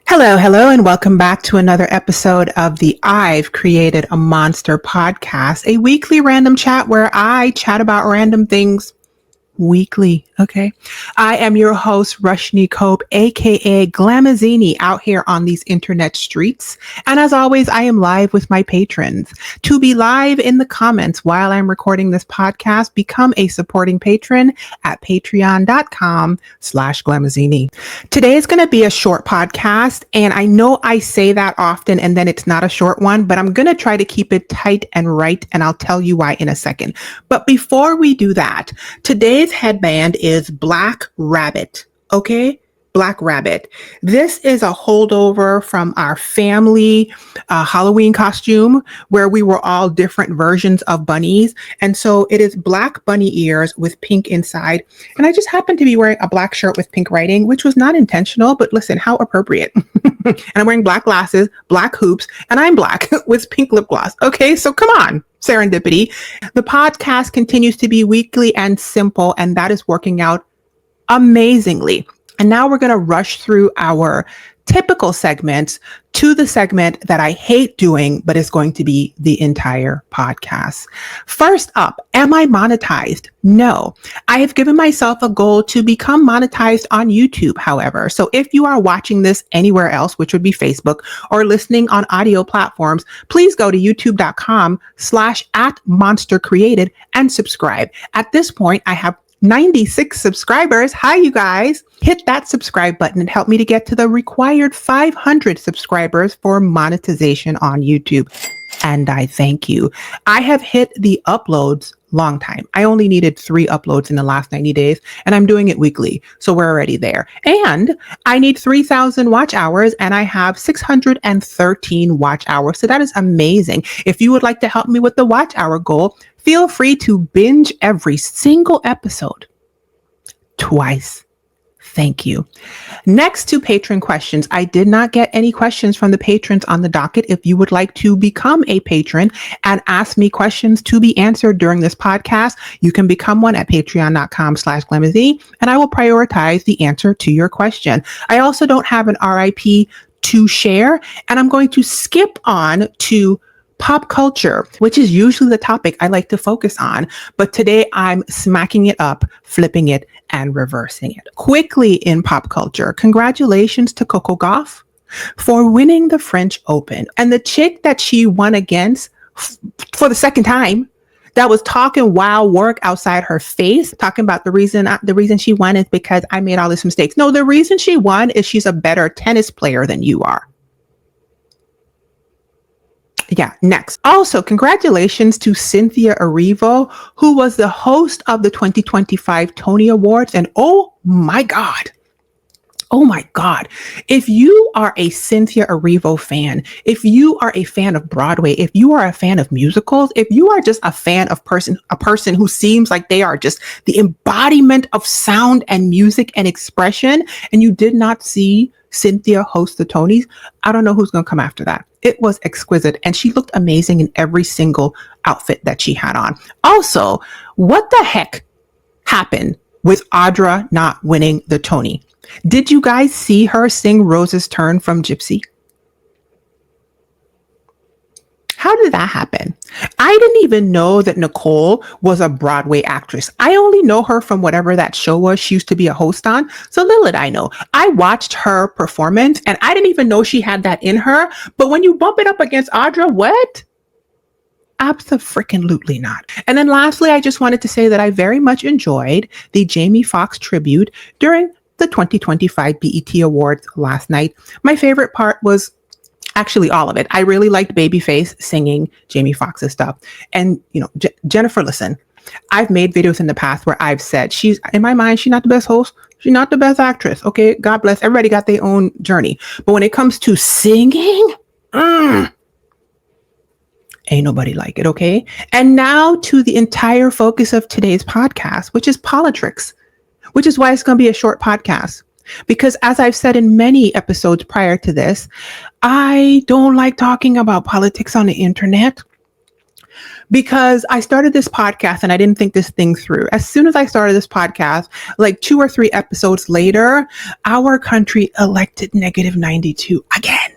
Hello, and welcome back to another episode of the I've Created a Monster podcast, a weekly random chat where I chat about random things weekly. Okay. I am your host, Roshini Cope, aka Glamazzini, out here on these internet streets. And as always, I am live with my patrons. To be live in the comments while I'm recording this podcast, become a supporting patron at patreon.com/Glamazzini. Today is going to be a short podcast. And I know I say that often and then it's not a short one, but I'm going to try to keep it tight and right. And I'll tell you why in a second. But before we do that, today's headband is Black Rabbit. Okay? Black Rabbit. This is a holdover from our family Halloween costume where we were all different versions of bunnies. And so it is black bunny ears with pink inside. And I just happened to be wearing a black shirt with pink writing, which was not intentional, but listen, how appropriate. And I'm wearing black glasses, black hoops, and I'm black with pink lip gloss. Okay, so come on. Serendipity. The podcast continues to be weekly and simple, and that is working out amazingly. And now we're going to rush through our typical segments to the segment that I hate doing, but is going to be the entire podcast. First up, am I monetized? No. I have given myself a goal to become monetized on YouTube, however. So if you are watching this anywhere else, which would be Facebook, or listening on audio platforms, please go to youtube.com/@monstercreated and subscribe. At this point, I have 96 subscribers. Hi, you guys. Hit that subscribe button and help me to get to the required 500 subscribers for monetization on YouTube. And I thank you. I have hit the uploads long time. I only needed 3 uploads in the last 90 days, and I'm doing it weekly. So we're already there. And I need 3,000 watch hours, and I have 613 watch hours. So that is amazing. If you would like to help me with the watch hour goal, feel free to binge every single episode twice. Thank you. Next to patron questions, I did not get any questions from the patrons on the docket. If you would like to become a patron and ask me questions to be answered during this podcast, you can become one at patreon.com/Glamazzini, and I will prioritize the answer to your question. I also don't have an RIP to share, and I'm going to skip on to pop culture, which is usually the topic I like to focus on. But today I'm smacking it up, flipping it, and reversing it. Quickly in pop culture, congratulations to Coco Gauff for winning the French Open. And the chick that she won against for the second time, that was talking wild work outside her face, talking about the reason she won is because I made all these mistakes. No, the reason she won is she's a better tennis player than you are. Yeah, next. Also, congratulations to Cynthia Erivo, who was the host of the 2025 Tony Awards. And oh my God, if you are a Cynthia Erivo fan, if you are a fan of Broadway, if you are a fan of musicals, if you are just a fan of a person who seems like they are just the embodiment of sound and music and expression, and you did not see Cynthia host the Tonys, I don't know who's going to come after that. It was exquisite, and she looked amazing in every single outfit that she had on. Also, what the heck happened with Audra not winning the Tony? Did you guys see her sing Rose's Turn from Gypsy? How did that happen? I didn't even know that Nicole was a Broadway actress. I only know her from whatever that show was she used to be a host on. So little did I know. I watched her performance and I didn't even know she had that in her. But when you bump it up against Audra, what? Abso-freaking-lutely not. And then lastly, I just wanted to say that I very much enjoyed the Jamie Foxx tribute during the 2025 BET Awards last night. My favorite part was actually all of it. I really liked Babyface singing Jamie Foxx's stuff. And, you know, Jennifer, listen, I've made videos in the past where I've said in my mind, she's not the best host. She's not the best actress. Okay. God bless. Everybody got their own journey. But when it comes to singing, ain't nobody like it. Okay. And now to the entire focus of today's podcast, which is politics, which is why it's going to be a short podcast. Because as I've said in many episodes prior to this, I don't like talking about politics on the internet because I started this podcast and I didn't think this thing through. As soon as I started this podcast, like 2 or 3 episodes later, our country elected negative 92 again.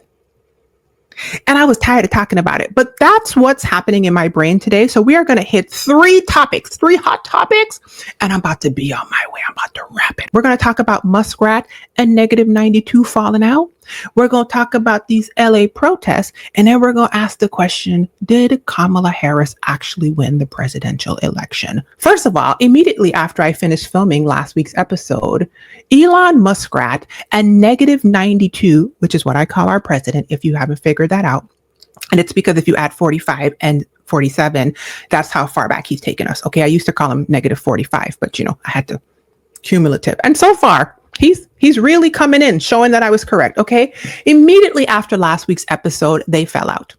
And I was tired of talking about it, but that's what's happening in my brain today. So we are going to hit 3 hot topics, and I'm about to be on my way. I'm about to wrap it. We're going to talk about muskrat and negative 92 falling out. We're going to talk about these LA protests, and then we're going to ask the question, did Kamala Harris actually win the presidential election? First of all, immediately after I finished filming last week's episode, Elon Muskrat and negative 92, which is what I call our president, if you haven't figured that out. And it's because if you add 45 and 47, that's how far back he's taken us. Okay, I used to call him negative 45, but I had to cumulative. And so far, he's really coming in, showing that I was correct. Okay. Immediately after last week's episode, they fell out,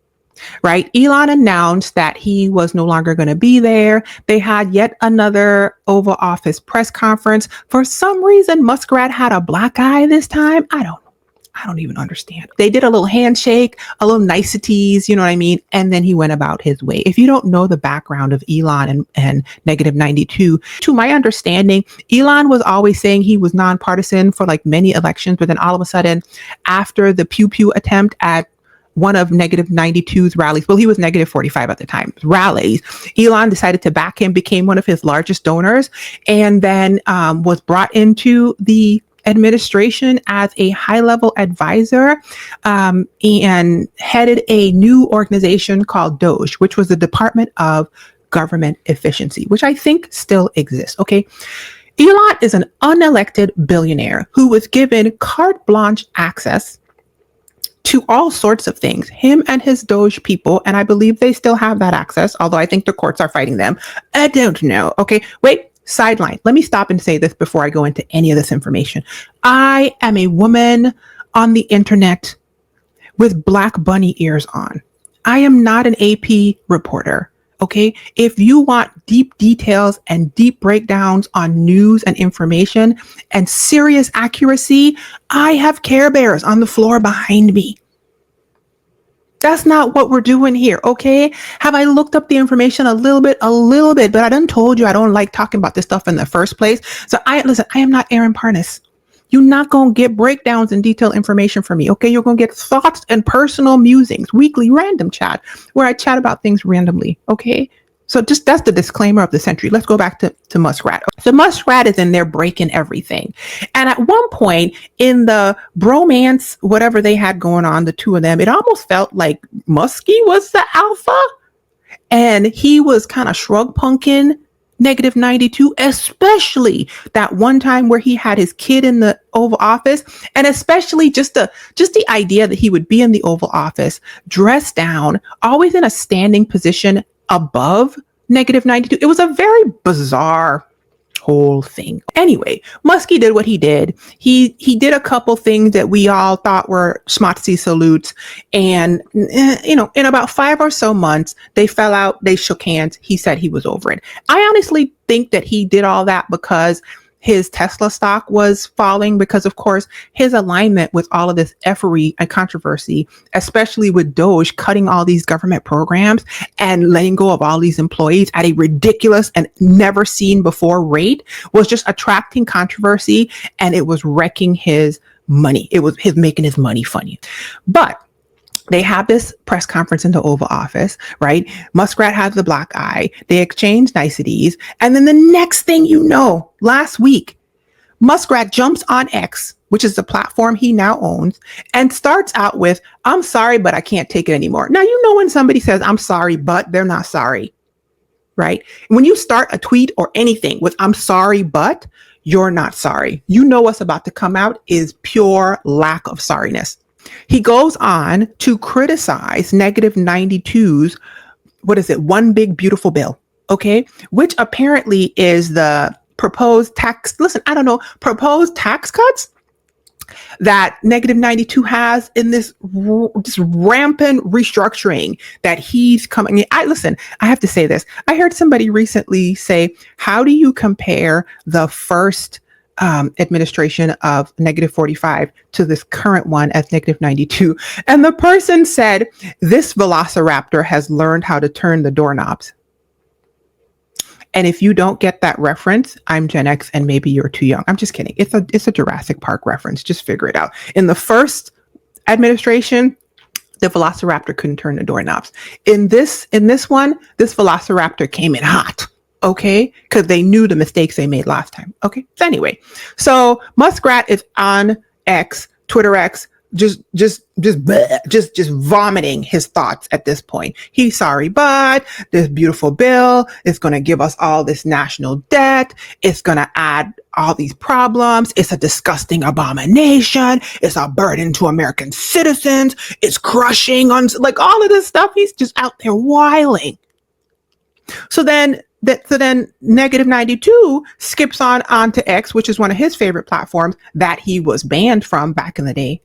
right? Elon announced that he was no longer going to be there. They had yet another Oval Office press conference. For some reason, Muskrat had a black eye this time. I don't even understand. They did a little handshake, a little niceties, you know what I mean? And then he went about his way. If you don't know the background of Elon and negative 92, to my understanding, Elon was always saying he was nonpartisan for like many elections, but then all of a sudden, after the pew pew attempt at one of negative 92's rallies, well, he was negative 45 at the time, rallies, Elon decided to back him, became one of his largest donors, and then was brought into the administration as a high-level advisor and headed a new organization called DOGE, which was the Department of Government Efficiency, which I think still exists. Okay. Elon is an unelected billionaire who was given carte blanche access to all sorts of things, him and his Doge people. And I believe they still have that access, although I think the courts are fighting them. I don't know. Okay. Wait. Sideline. Let me stop and say this before I go into any of this information. I am a woman on the internet with black bunny ears on. I am not an AP reporter. Okay. If you want deep details and deep breakdowns on news and information and serious accuracy, I have Care Bears on the floor behind me. That's not what we're doing here, okay? Have I looked up the information a little bit, but I done told you I don't like talking about this stuff in the first place. So I am not Aaron Parnas. You're not going to get breakdowns and detailed information from me, okay? You're going to get thoughts and personal musings, weekly random chat, where I chat about things randomly, okay? So just that's the disclaimer of the century. Let's go back to Muskrat. So Muskrat is in there breaking everything. And at one point in the bromance, whatever they had going on, the two of them, it almost felt like Muskie was the alpha and he was kind of shrug punking negative 92, especially that one time where he had his kid in the Oval Office, and especially just the idea that he would be in the Oval Office dressed down, always in a standing position above negative 92. It was a very bizarre whole thing. Anyway, Muskie did what he did. He did a couple things that we all thought were schmatzy salutes. And, in about 5 or so months, they fell out, they shook hands. He said he was over it. I honestly think that he did all that because his Tesla stock was falling because, of course, his alignment with all of this effery and controversy, especially with Doge cutting all these government programs and letting go of all these employees at a ridiculous and never seen before rate, was just attracting controversy, and it was wrecking his money. It was making his money funny. But they have this press conference in the Oval Office, right? Muskrat has the black eye. They exchange niceties. And then the next thing you know, last week, Muskrat jumps on X, which is the platform he now owns, and starts out with, "I'm sorry, but I can't take it anymore." Now, when somebody says, "I'm sorry, but," they're not sorry, right? When you start a tweet or anything with, "I'm sorry, but," you're not sorry. What's about to come out is pure lack of sorriness. He goes on to criticize negative 92's, one big beautiful bill, okay? Which apparently is the proposed tax cuts that negative 92 has in this rampant restructuring that he's coming in. I have to say this. I heard somebody recently say, how do you compare the first administration of negative 45 to this current one as negative 92? And the person said, this velociraptor has learned how to turn the doorknobs. And if you don't get that reference, I'm Gen X and maybe you're too young. I'm just kidding. It's a Jurassic Park reference. Just figure it out. In the first administration, the Velociraptor couldn't turn the doorknobs. In this one, this Velociraptor came in hot. Okay, because they knew the mistakes they made last time. Okay, so anyway, so Muskrat is on X, Twitter X, just vomiting his thoughts at this point. He's sorry, but this beautiful bill is going to give us all this national debt. It's going to add all these problems. It's a disgusting abomination. It's a burden to American citizens. It's crushing on like all of this stuff. He's just out there whiling. So then negative 92 skips onto X, which is one of his favorite platforms that he was banned from back in the day.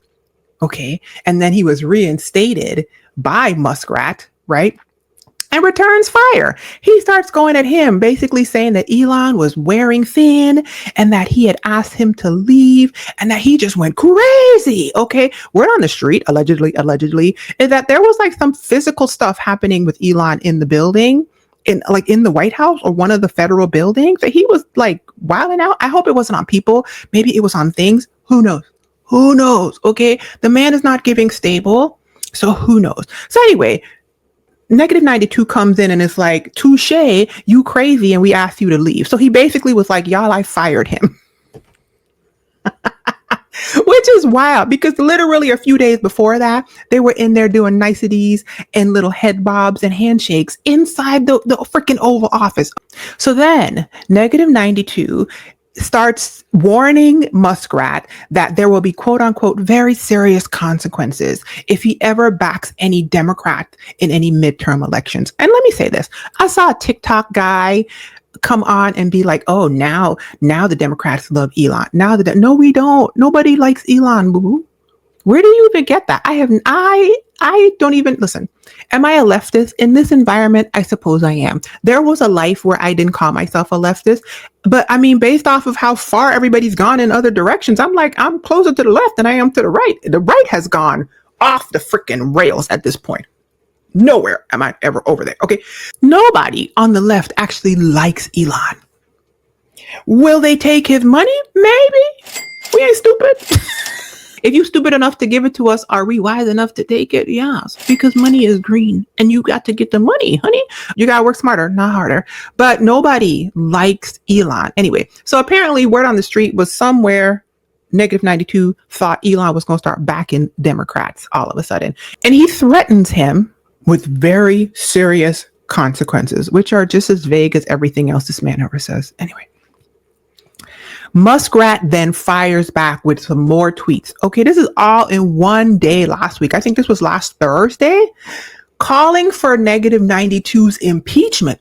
Okay. And then he was reinstated by Muskrat, right? And returns fire. He starts going at him, basically saying that Elon was wearing thin and that he had asked him to leave and that he just went crazy. Okay. Word on the street, allegedly, is that there was like some physical stuff happening with Elon in the building. In the White House or one of the federal buildings, that he was like wilding out. I hope it wasn't on people. Maybe it was on things. Who knows? Okay. The man is not giving stable. So who knows? So anyway, negative 92 comes in and is like, touche, you crazy. And we asked you to leave. So he basically was like, y'all, I fired him. Which is wild because literally a few days before that, they were in there doing niceties and little head bobs and handshakes inside the freaking Oval Office. So then negative 92 starts warning Muskrat that there will be quote unquote very serious consequences if he ever backs any Democrat in any midterm elections. And let me say this. I saw a TikTok guy come on and be like, oh, now the Democrats love Elon. No, we don't. Nobody likes Elon, boo. Where do you even get that? I don't even listen. Am I a leftist in this environment? I suppose I am. There was a life where I didn't call myself a leftist, but I mean, based off of how far everybody's gone in other directions, I'm like, I'm closer to the left than I am to the right. The right has gone off the freaking rails at this point. Nowhere am I ever over there. Okay. Nobody on the left actually likes Elon. Will they take his money? Maybe. We ain't stupid. If you stupid enough to give it to us, are we wise enough to take it? Yes, because money is green and you got to get the money, honey. You got to work smarter, not harder. But nobody likes Elon. Anyway, so apparently word on the street was somewhere negative 92 thought Elon was going to start backing Democrats all of a sudden. And he threatens him with very serious consequences, which are just as vague as everything else this man ever says. Anyway, Muskrat then fires back with some more tweets. Okay, this is all in one day last week. I think this was last Thursday, calling for negative 92's impeachment.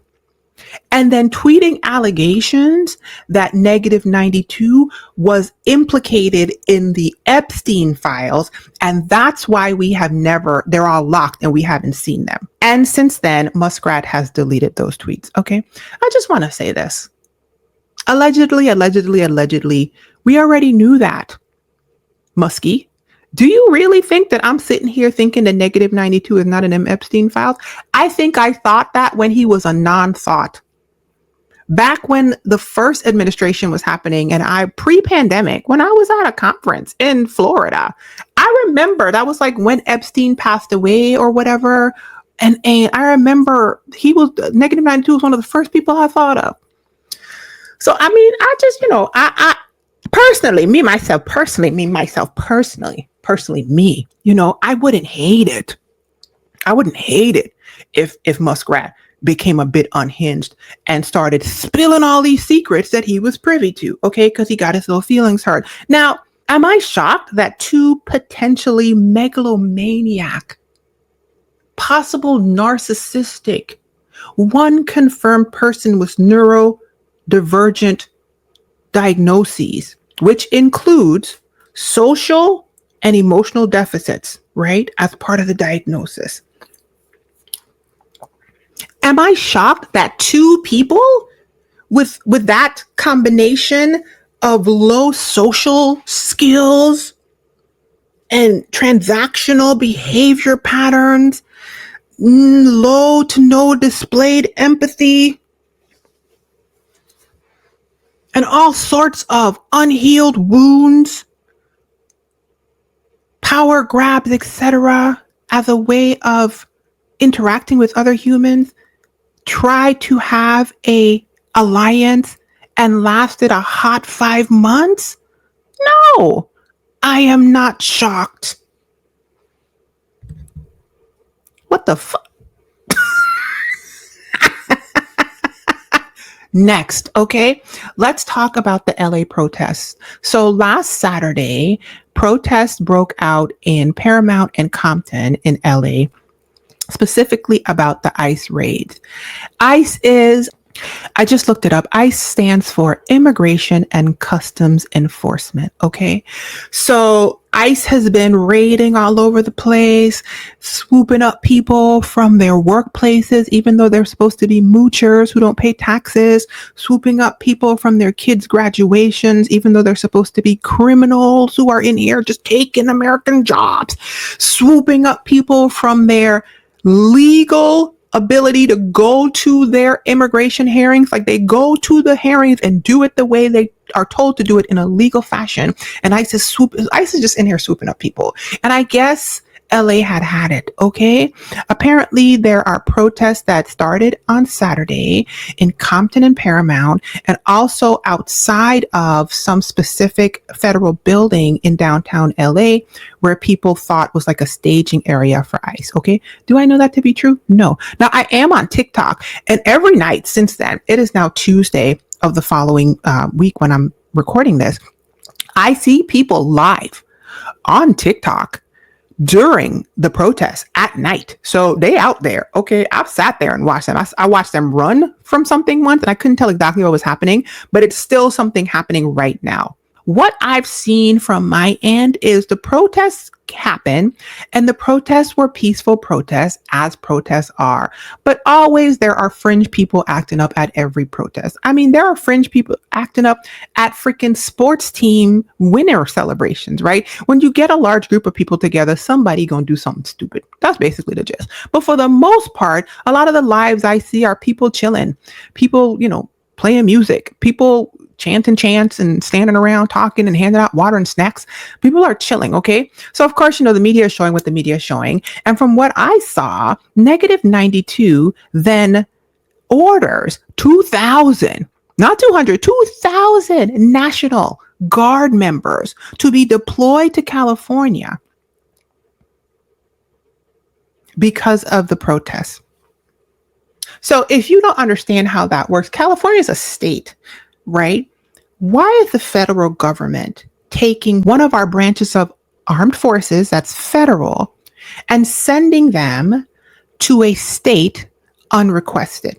And then tweeting allegations that negative 92 was implicated in the Epstein files. And that's why they're all locked and we haven't seen them. And since then, Muskrat has deleted those tweets. Okay. I just want to say this. Allegedly, we already knew that. Muskie, do you really think that I'm sitting here thinking that negative 92 is not in them Epstein files? I think I thought that when he was a non-thought. Back when the first administration was happening and pre-pandemic, when I was at a conference in Florida, I remember that was like when Epstein passed away or whatever. And I remember negative 92 was one of the first people I thought of. So, I mean, I just, I personally, I wouldn't hate it. I wouldn't hate it if Muskrat became a bit unhinged and started spilling all these secrets that he was privy to, okay, because he got his little feelings hurt. Now, am I shocked that two potentially megalomaniac, possible narcissistic, one confirmed person with neurodivergent diagnoses, which includes social and emotional deficits, right, as part of the diagnosis? Am I shocked that two people with that combination of low social skills and transactional behavior patterns, low to no displayed empathy, and all sorts of unhealed wounds, power grabs, etc., as a way of interacting with other humans, try to have a alliance and lasted a hot 5 months? No, I am not shocked. What the fuck? Next, okay, let's talk about the LA protests. So last Saturday, protests broke out in Paramount and Compton in LA, specifically about the ICE raids. ICE is, I just looked it up. ICE stands for Immigration and Customs Enforcement. Okay. So ICE has been raiding all over the place, swooping up people from their workplaces, even though they're supposed to be moochers who don't pay taxes, swooping up people from their kids' graduations, even though they're supposed to be criminals who are in here just taking American jobs, swooping up people from their legal ability to go to their immigration hearings. Like, they go to the hearings and do it the way they are told to do it in a legal fashion. And ICE is just in here swooping up people. And I guess LA had it. Okay. Apparently there are protests that started on Saturday in Compton and Paramount, and also outside of some specific federal building in downtown LA where people thought was like a staging area for ICE. Okay. Do I know that to be true? No. Now I am on TikTok, and every night since then, it is now Tuesday of the following week when I'm recording this, I see people live on TikTok during the protests at night. So they out there. Okay. I've sat there and watched them. I watched them run from something once, and I couldn't tell exactly what was happening, but it's still something happening right now. What I've seen from my end is the protests happen, and the protests were peaceful protests, as protests are. But always there are fringe people acting up at every protest. I mean, there are fringe people acting up at freaking sports team winner celebrations, right? When you get a large group of people together, somebody gonna do something stupid. That's basically the gist. But for the most part, a lot of the lives I see are people chilling, people, playing music, people chanting chants and standing around talking and handing out water and snacks. People are chilling. Okay. So of course, the media is showing what the media is showing. And from what I saw, negative 92 then orders 2,000, not 200, 2,000 National Guard members to be deployed to California because of the protests. So if you don't understand how that works, California is a state, right? Why is the federal government taking one of our branches of armed forces that's federal and sending them to a state unrequested?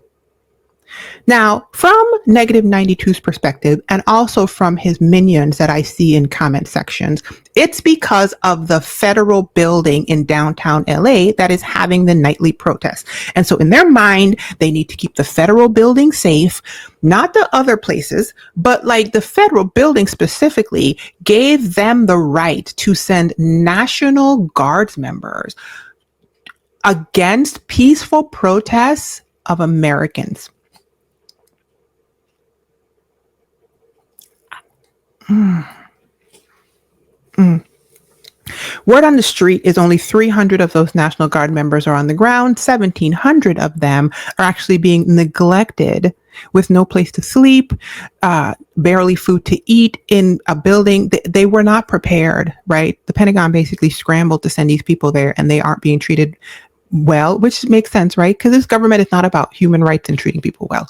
Now, from negative 92's perspective, and also from his minions that I see in comment sections, it's because of the federal building in downtown LA that is having the nightly protests. And so in their mind, they need to keep the federal building safe, not the other places, but like the federal building specifically gave them the right to send National Guards members against peaceful protests of Americans. Word on the street is only 300 of those National Guard members are on the ground. 1,700 of them are actually being neglected with no place to sleep, barely food to eat in a building. They were not prepared, right? The Pentagon basically scrambled to send these people there, and they aren't being treated well, which makes sense, right? Because this government is not about human rights and treating people well.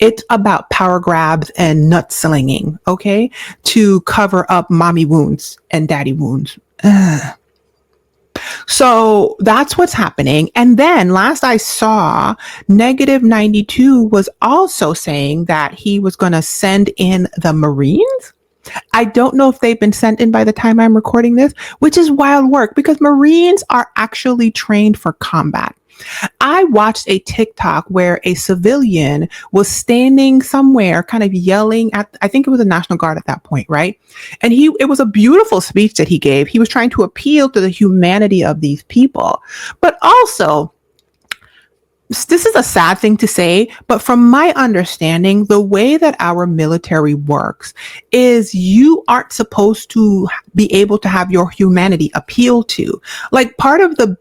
It's about power grabs and nut slinging, okay, to cover up mommy wounds and daddy wounds. Ugh. So that's what's happening. And then last I saw, negative 92 was also saying that he was going to send in the Marines. I don't know if they've been sent in by the time I'm recording this, which is wild work because Marines are actually trained for combat. I watched a TikTok where a civilian was standing somewhere kind of yelling at, I think it was the National Guard at that point, right? And it was a beautiful speech that he gave. He was trying to appeal to the humanity of these people, but also this is a sad thing to say, but from my understanding, the way that our military works is you aren't supposed to be able to have your humanity appealed to. Like part of the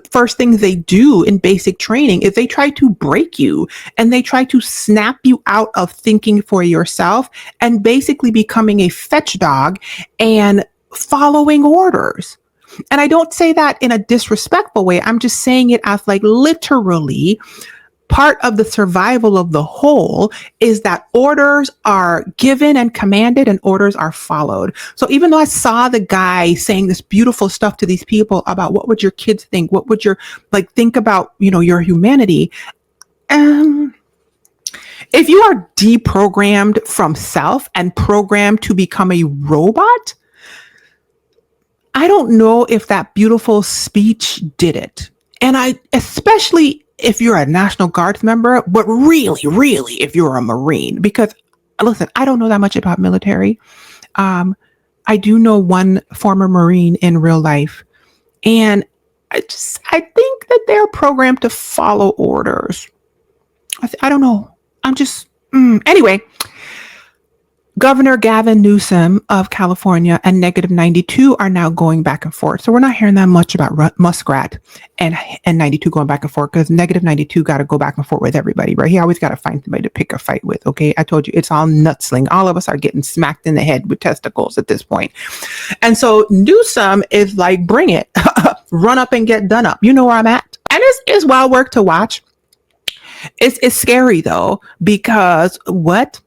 first things they do in basic training is they try to break you and they try to snap you out of thinking for yourself and basically becoming a fetch dog and following orders. And I don't say that in a disrespectful way. I'm just saying it as like literally part of the survival of the whole is that orders are given and commanded and orders are followed. So even though I saw the guy saying this beautiful stuff to these people about what would your kids think, what would your think about, your humanity. If you are deprogrammed from self and programmed to become a robot, I don't know if that beautiful speech did it. And especially if you're a National Guards member, but really, really, if you're a Marine, because listen, I don't know that much about military. I do know one former Marine in real life. And I think that they're programmed to follow orders. I don't know. Anyway. Governor Gavin Newsom of California and Negative 92 are now going back and forth. So we're not hearing that much about Muskrat and 92 going back and forth because Negative 92 got to go back and forth with everybody, right? He always got to find somebody to pick a fight with, okay? I told you, it's all nutsling. All of us are getting smacked in the head with testicles at this point. And so Newsom is like, bring it. Run up and get done up. You know where I'm at. And it's wild work to watch. It's scary, though, because what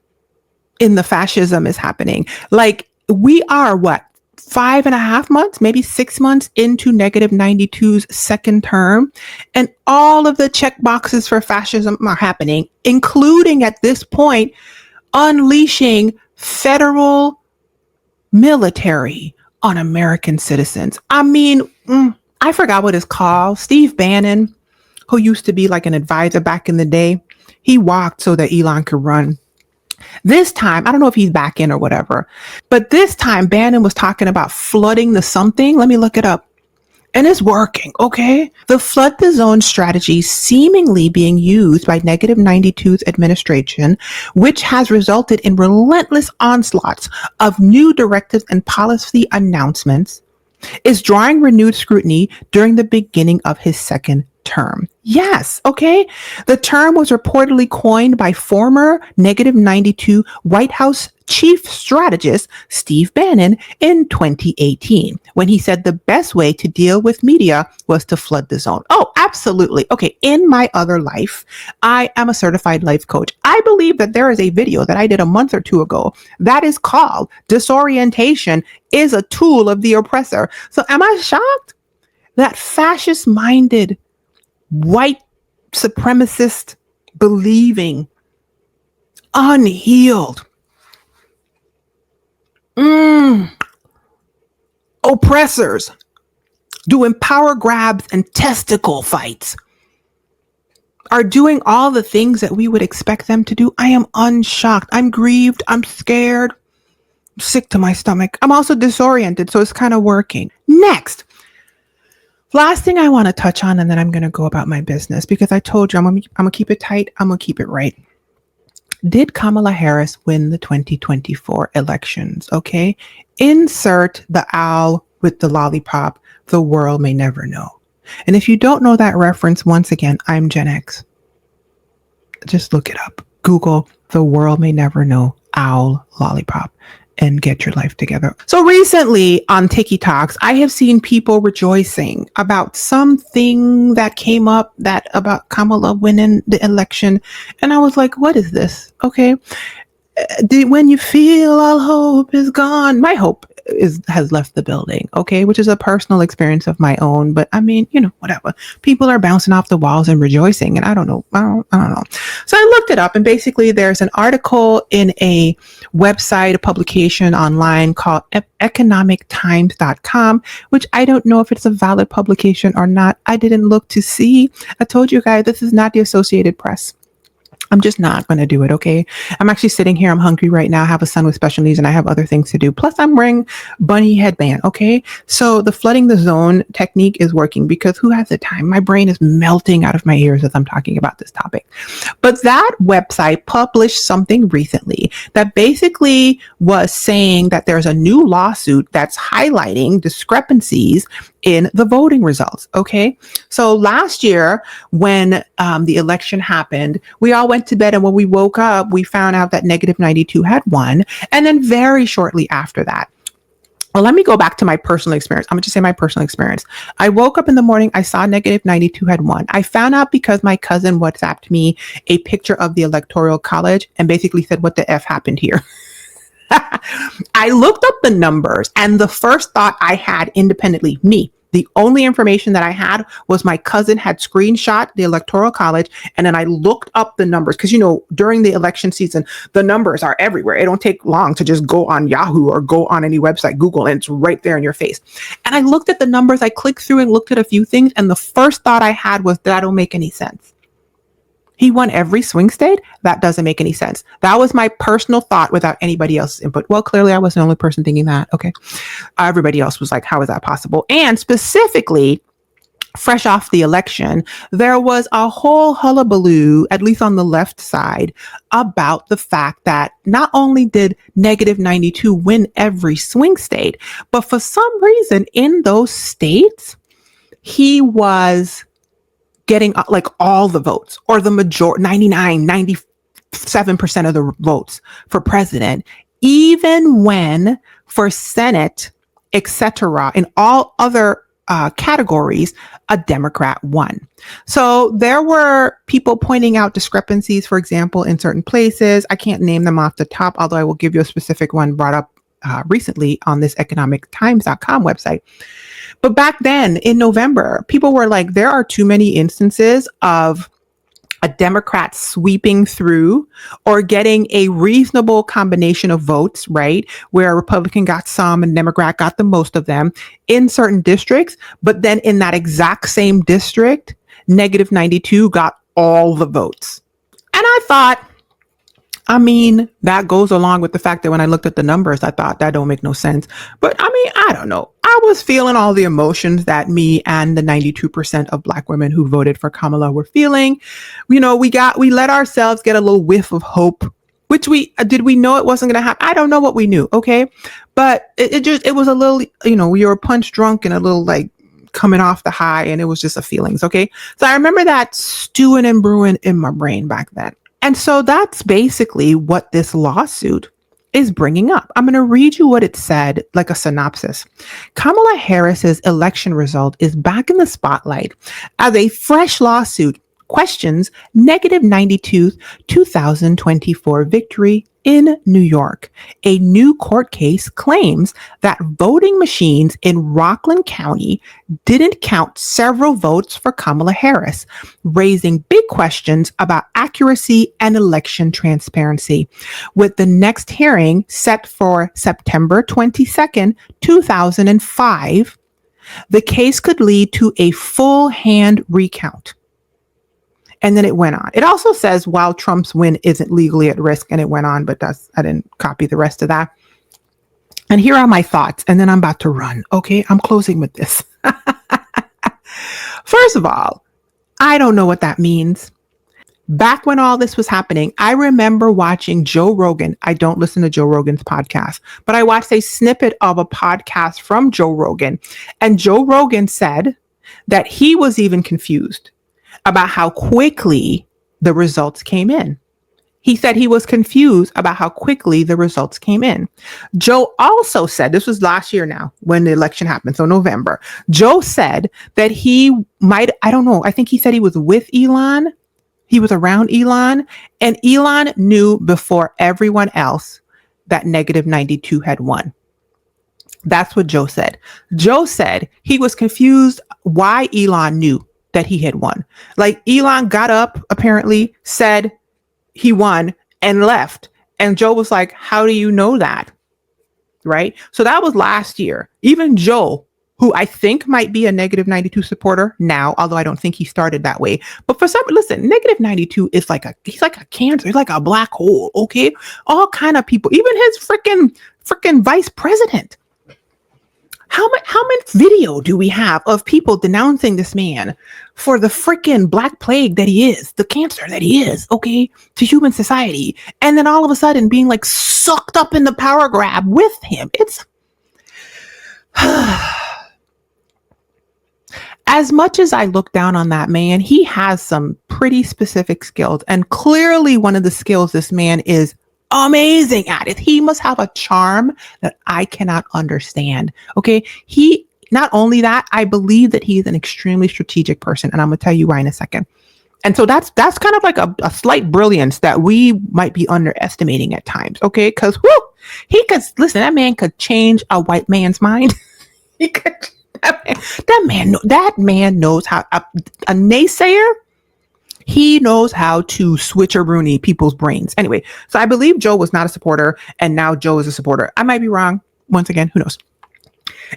in the fascism is happening? Like we are 5.5 months, maybe 6 months into Negative 92's second term, and all of the check boxes for fascism are happening, including at this point unleashing federal military on American citizens. I mean, I forgot what it's called. Steve Bannon, who used to be like an advisor back in the day, he walked so that Elon could run. This time, I don't know if he's back in or whatever, but this time Bannon was talking about flooding the something. Let me look it up. And it's working, okay? The flood the zone strategy seemingly being used by Negative 92's administration, which has resulted in relentless onslaughts of new directives and policy announcements, is drawing renewed scrutiny during the beginning of his second term. Yes, okay. The term was reportedly coined by former Negative 92 White House chief strategist Steve Bannon in 2018, when he said the best way to deal with media was to flood the zone. Oh, absolutely. Okay. In my other life, I am a certified life coach. I believe that there is a video that I did a month or two ago that is called Disorientation is a Tool of the Oppressor. So am I shocked that fascist-minded white supremacist believing unhealed oppressors doing power grabs and testicle fights are doing all the things that we would expect them to do? I am unshocked. I'm grieved. I'm scared. I'm sick to my stomach. I'm also disoriented, so it's kind of working. Next. Last thing I want to touch on, and then I'm going to go about my business, because I told you I'm going to keep it tight. I'm going to keep it right. Did Kamala Harris win the 2024 elections? Okay. Insert the owl with the lollipop. The world may never know. And if you don't know that reference, once again, I'm Gen X. Just look it up. Google the world may never know owl lollipop and get your life together. So recently on TikToks, I have seen people rejoicing about something that came up about Kamala winning the election. And I was like, what is this? Okay. When you feel all hope is gone, my hope has left the building, okay, which is a personal experience of my own. But I mean, whatever. People are bouncing off the walls and rejoicing, and I don't know. So I looked it up, and basically there's an article in a website, a publication online called economictimes.com, which I don't know if it's a valid publication or not. I didn't look to see. I told you guys, this is not the Associated Press. I'm just not going to do it. Okay. I'm actually sitting here. I'm hungry right now. I have a son with special needs and I have other things to do. Plus, I'm wearing bunny headband. Okay. So the flooding the zone technique is working because who has the time? My brain is melting out of my ears as I'm talking about this topic. But that website published something recently that basically was saying that there's a new lawsuit that's highlighting discrepancies in the voting results. Okay. So last year, when the election happened, we all went to bed, and when we woke up, we found out that negative 92 had won. And then very shortly after that, well, let me go back to my personal experience. I'm going to just say my personal experience. I woke up in the morning. I saw negative 92 had won. I found out because my cousin WhatsApped me a picture of the Electoral College and basically said, what the F happened here? I looked up the numbers, and the first thought I had independently, the only information that I had was my cousin had screenshot the Electoral College, and then I looked up the numbers because, during the election season, the numbers are everywhere. It don't take long to just go on Yahoo or go on any website, Google, and it's right there in your face. And I looked at the numbers. I clicked through and looked at a few things, and the first thought I had was, that don't make any sense. He won every swing state? That doesn't make any sense. That was my personal thought without anybody else's input. Well, clearly I wasn't the only person thinking that. Okay. Everybody else was like, how is that possible? And specifically, fresh off the election, there was a whole hullabaloo, at least on the left side, about the fact that not only did negative 92 win every swing state, but for some reason in those states, he was getting like all the votes, or the majority, 97% of the votes for president, even when for Senate, etc., in all other categories, a Democrat won. So there were people pointing out discrepancies, for example, in certain places. I can't name them off the top, although I will give you a specific one brought up recently on this economictimes.com website. But back then in November, people were like, there are too many instances of a Democrat sweeping through or getting a reasonable combination of votes, right? Where a Republican got some and Democrat got the most of them in certain districts. But then in that exact same district, negative 92 got all the votes. And I thought, that goes along with the fact that when I looked at the numbers, I thought that don't make no sense. But I don't know. I was feeling all the emotions that me and the 92% of Black women who voted for Kamala were feeling. We let ourselves get a little whiff of hope, which we know it wasn't going to happen. I don't know what we knew. Okay. But it was a little, we were punch drunk and a little like coming off the high, and it was just a feelings. Okay. So I remember that stewing and brewing in my brain back then. And so that's basically what this lawsuit is bringing up. I'm going to read you what it said, like a synopsis. Kamala Harris's election result is back in the spotlight as a fresh lawsuit questions negative 92's 2024 victory in New York. A new court case claims that voting machines in Rockland County didn't count several votes for Kamala Harris, raising big questions about accuracy and election transparency. With the next hearing set for September 22nd, 2005, the case could lead to a full hand recount. And then it went on. It also says, while Trump's win isn't legally at risk, and it went on, but I didn't copy the rest of that. And here are my thoughts, and then I'm about to run. Okay, I'm closing with this. First of all, I don't know what that means. Back when all this was happening, I remember watching Joe Rogan. I don't listen to Joe Rogan's podcast, but I watched a snippet of a podcast from Joe Rogan. And Joe Rogan said that he was even confused about how quickly the results came in. He said he was confused about how quickly the results came in. Joe also said, this was last year now when the election happened, so November. Joe said that he might, I don't know, I think he said he was with Elon. He was around Elon, and Elon knew before everyone else that negative 92 had won. That's what Joe said. Joe said he was confused why Elon knew that he had won. Like Elon got up, apparently said he won and left. And Joe was like, how do you know that? Right? So that was last year. Even Joe who I think might be a negative 92 supporter now, although I don't think he started that way. But for some, listen, negative 92 is he's like a cancer. He's like a black hole. Okay. All kind of people, even his freaking vice president. How much video do we have of people denouncing this man for the freaking black plague that he is, the cancer that he is, okay, to human society, and then all of a sudden being like sucked up in the power grab with him? It's as much as I look down on that man, he has some pretty specific skills, and clearly one of the skills this man is amazing at it. He must have a charm that I cannot understand. Okay. He, not only that, I believe that he's an extremely strategic person. And I'm going to tell you why in a second. And so that's kind of like a slight brilliance that we might be underestimating at times. Okay. Cause he could, listen, that man could change a white man's mind. He could, that man knows how, a naysayer, he knows how to switcheroonie people's brains. Anyway, so I believe Joe was not a supporter, and now Joe is a supporter. I might be wrong. Once again, who knows?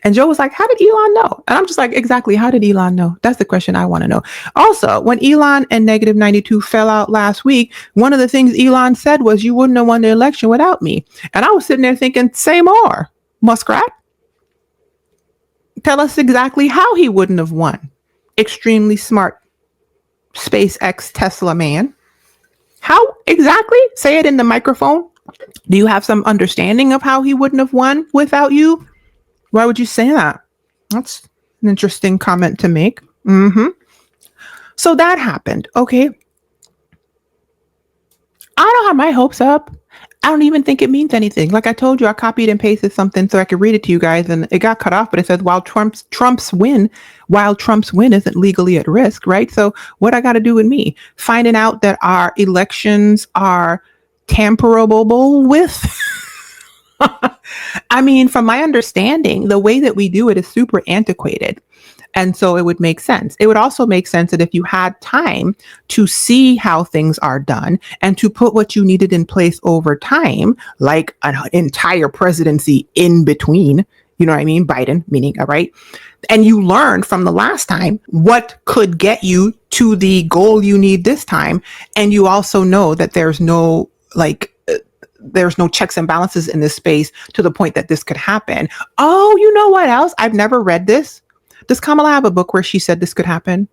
And Joe was like, how did Elon know? And I'm just like, exactly, how did Elon know? That's the question I want to know. Also, when Elon and negative 92 fell out last week, one of the things Elon said was, you wouldn't have won the election without me. And I was sitting there thinking, say more, Muskrat. Tell us exactly how he wouldn't have won. Extremely smart SpaceX Tesla man. How exactly? Say it in the microphone. Do you have some understanding of how he wouldn't have won without you? Why would you say that? That's an interesting comment to make. So that happened. Okay. I don't have my hopes up. I don't even think it means anything. Like I told you, I copied and pasted something so I could read it to you guys, and it got cut off, but it says, while Trump's win isn't legally at risk, right? So what I got to do with me? Finding out that our elections are tamperable with? I mean, from my understanding, the way that we do it is super antiquated. And so it would make sense. It would also make sense that if you had time to see how things are done and to put what you needed in place over time, like an entire presidency in between, you know what I mean? Biden, meaning, right? And you learned from the last time what could get you to the goal you need this time. And you also know that there's no checks and balances in this space to the point that this could happen. Oh, you know what else? I've never read this. Does Kamala have a book where she said this could happen?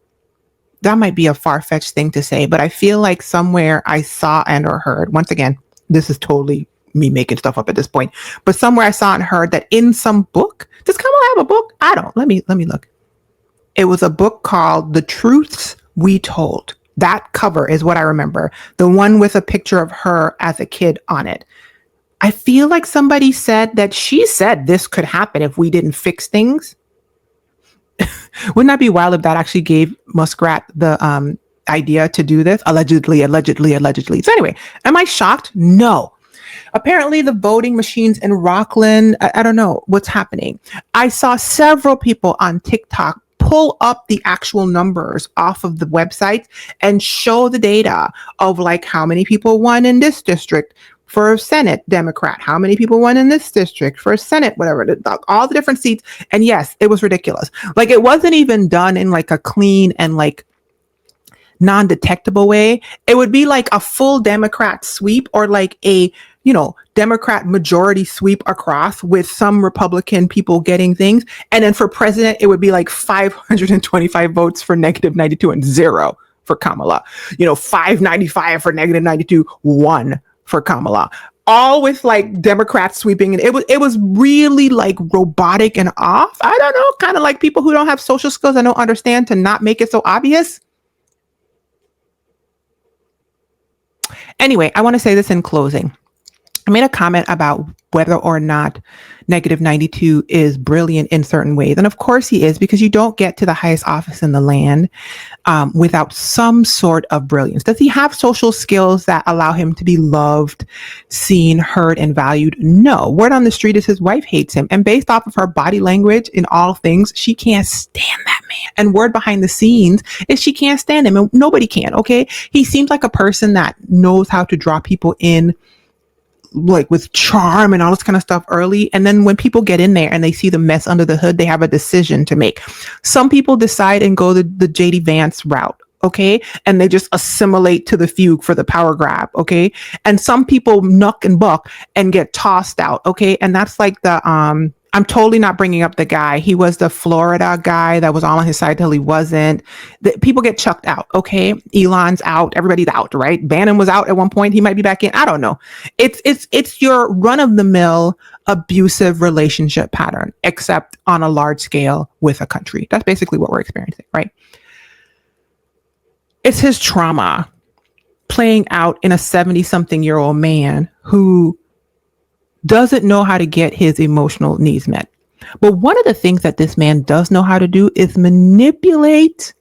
That might be a far-fetched thing to say, but I feel like somewhere I saw and or heard, once again, this is totally me making stuff up at this point, but somewhere I saw and heard that in some book, does Kamala have a book? I don't. Let me look. It was a book called The Truths We Told. That cover is what I remember. The one with a picture of her as a kid on it. I feel like somebody said that she said this could happen if we didn't fix things. Wouldn't that be wild if that actually gave Muskrat the idea to do this? Allegedly. So anyway, am I shocked? No. Apparently the voting machines in Rockland, I don't know what's happening. I saw several people on TikTok pull up the actual numbers off of the website and show the data of like how many people won in this district for Senate Democrat, how many people won in this district for Senate, whatever, all the different seats. And yes, it was ridiculous. Like it wasn't even done in like a clean and like non-detectable way. It would be like a full Democrat sweep or like a, Democrat majority sweep across with some Republican people getting things. And then for president, it would be like 525 votes for negative 92 and 0 for Kamala. 595 for negative 92, 1 for Kamala. All with like Democrats sweeping. And it was really like robotic and off. I don't know, kind of like people who don't have social skills and don't understand to not make it so obvious. Anyway, I want to say this in closing. I made a comment about whether or not negative 92 is brilliant in certain ways. And of course he is, because you don't get to the highest office in the land without some sort of brilliance. Does he have social skills that allow him to be loved, seen, heard, and valued? No. Word on the street is his wife hates him. And based off of her body language in all things, she can't stand that man. And word behind the scenes is she can't stand him. And nobody can, okay? He seems like a person that knows how to draw people in like with charm and all this kind of stuff early. And then when people get in there and they see the mess under the hood, they have a decision to make. Some people decide and go the JD Vance route. Okay. And they just assimilate to the fugue for the power grab. Okay. And some people knuck and buck and get tossed out. Okay. And that's like I'm totally not bringing up the guy. He was the Florida guy that was all on his side till he wasn't. People get chucked out. Okay. Elon's out. Everybody's out, right? Bannon was out at one point. He might be back in. I don't know. It's your run of the mill abusive relationship pattern, except on a large scale with a country. That's basically what we're experiencing, right? It's his trauma playing out in a 70-something-year-old man who doesn't know how to get his emotional needs met. But one of the things that this man does know how to do is manipulate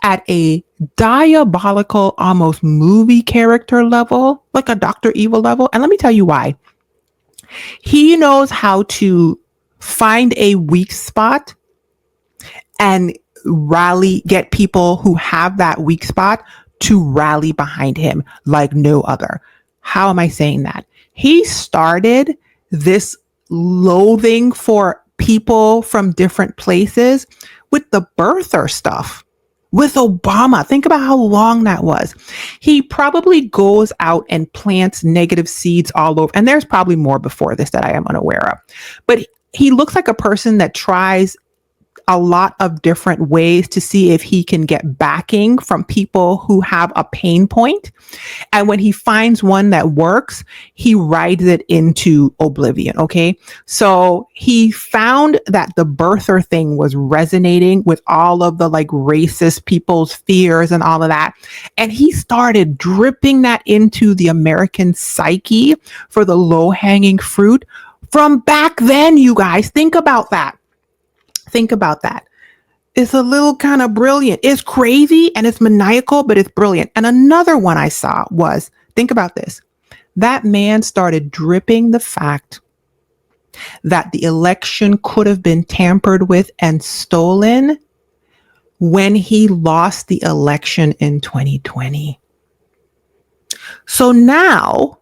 at a diabolical, almost movie character level, like a Dr. Evil level. And let me tell you why. He knows how to find a weak spot and get people who have that weak spot to rally behind him like no other. How am I saying that? He started this loathing for people from different places with the birther stuff with Obama. Think about how long that was. He probably goes out and plants negative seeds all over. And there's probably more before this that I am unaware of. But he looks like a person that tries a lot of different ways to see if he can get backing from people who have a pain point. And when he finds one that works, he rides it into oblivion. Okay. So he found that the birther thing was resonating with all of the like racist people's fears and all of that. And he started dripping that into the American psyche for the low hanging fruit from back then. You guys, think about that. Think about that. It's a little kind of brilliant. It's crazy and it's maniacal, but it's brilliant. And another one I saw was, think about this. That man started dripping the fact that the election could have been tampered with and stolen when he lost the election in 2020. So now,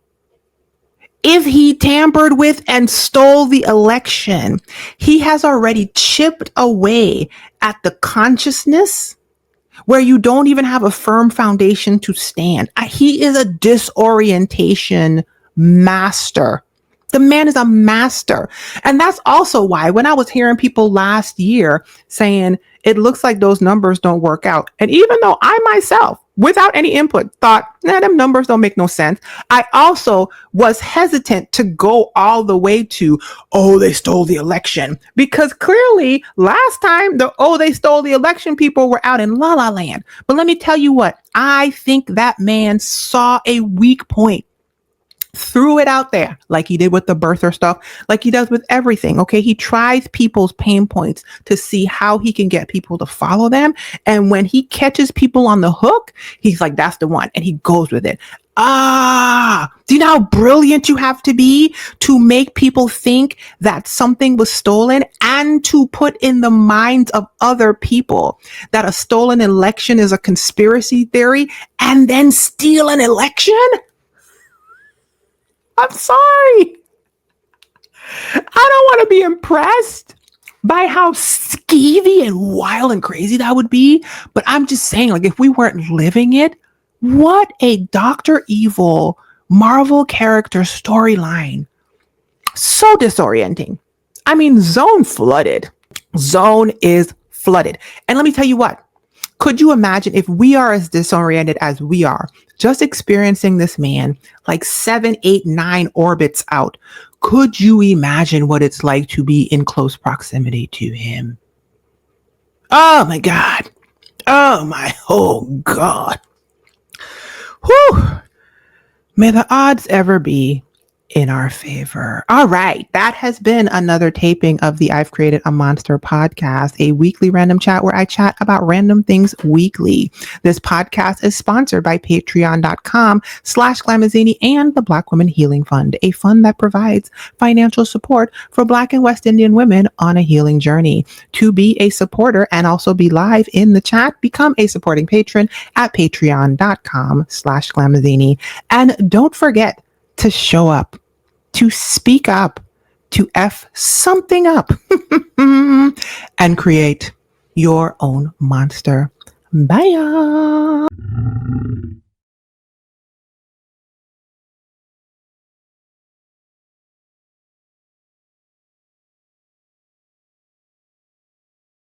if he tampered with and stole the election, he has already chipped away at the consciousness where you don't even have a firm foundation to stand. He is a disorientation master. The man is a master. And that's also why when I was hearing people last year saying, it looks like those numbers don't work out. And even though I myself, without any input, thought, them numbers don't make no sense, I also was hesitant to go all the way to, they stole the election. Because clearly last time they stole the election people were out in La La Land. But let me tell you what, I think that man saw a weak point, threw it out there like he did with the birther stuff, like he does with everything. Okay. He tries people's pain points to see how he can get people to follow them. And when he catches people on the hook, he's like, that's the one. And he goes with it. Do you know how brilliant you have to be to make people think that something was stolen and to put in the minds of other people that a stolen election is a conspiracy theory and then steal an election? I'm sorry. I don't want to be impressed by how skeevy and wild and crazy that would be. But I'm just saying, like, if we weren't living it, what a Dr. Evil Marvel character storyline. So disorienting. I mean, Zone flooded. Zone is flooded. And let me tell you what. Could you imagine if we are as disoriented as we are, just experiencing this man like 7, 8, 9 orbits out? Could you imagine what it's like to be in close proximity to him? Oh my God. Oh God. Whew. May the odds ever be in our favor. All right. That has been another taping of the I've Created a Monster podcast, a weekly random chat where I chat about random things weekly. This podcast is sponsored by patreon.com/Glamazzini and the Black Women Healing Fund, a fund that provides financial support for Black and West Indian women on a healing journey. To be a supporter and also be live in the chat, become a supporting patron at patreon.com/Glamazzini. And don't forget to show up. to speak up, to F something up, and create your own monster. Bye.